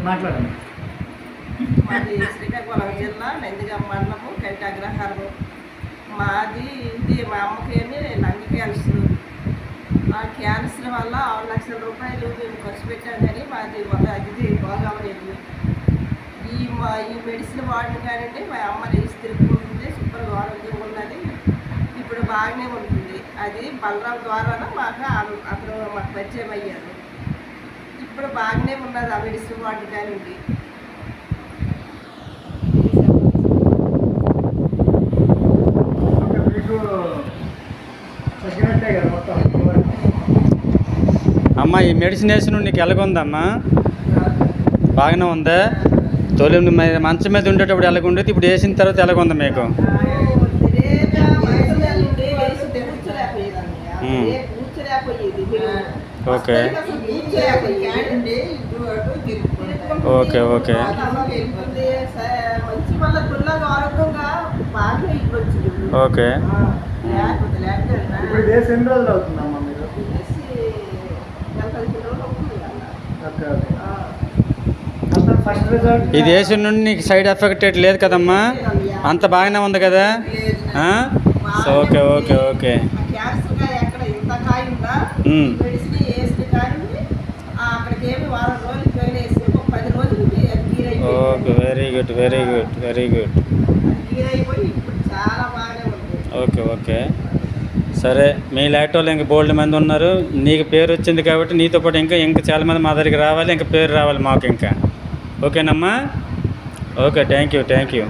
మాట్లాడండి. మాది శ్రీకాకుళం జిల్లా నందిగామ మండలము కంటి అగ్రహారం. మాది ఇది మా అమ్మకేమి లంగ్ క్యాన్సర్. ఆ క్యాన్సర్ వల్ల 6 లక్షల రూపాయలు మేము ఖర్చు పెట్టాం, కానీ మాది ఒక అది బాగవలేదు. ఈ మెడిసిన్ వాడిన కానండి మా అమ్మ లేచి తిరుగుతుంది, సూపర్గా ఆరోగ్యంగా ఉన్నది, ఇప్పుడు బాగానే ఉంటుంది. అది బలరాం ద్వారా అతను మాకు పరిచయం అయ్యారు. ఇప్పుడు బాగానే ఉన్నది ఆ మెడిసిన్ వాడిన కానండి. అమ్మ ఈ మెడిసిన్ వేసిన నీకు ఎలాగుందమ్మా? బాగానే ఉందా? తొలి మంచం మీద ఉండేటప్పుడు ఎలాగుండేది, ఇప్పుడు వేసిన తర్వాత ఎలాగుంది మీకు? Okay okay okay okay. ఇది వేసిన నుండి నీకు సైడ్ ఎఫెక్ట్ లేదు కదమ్మా? అంత బాగానే ఉంది కదా? Okay okay okay. Okay, very good very good very good. Okay okay సరే. మీ లాంటి వాళ్ళు ఇంకా బోల్డ్ మంది ఉన్నారు. నీకు పేరు వచ్చింది కాబట్టి నీతో పాటు ఇంకా చాలామంది మా దగ్గరికి రావాలి, ఇంకా పేరు రావాలి మాకు ఇంకా. ఓకేనమ్మా? Okay, thank you.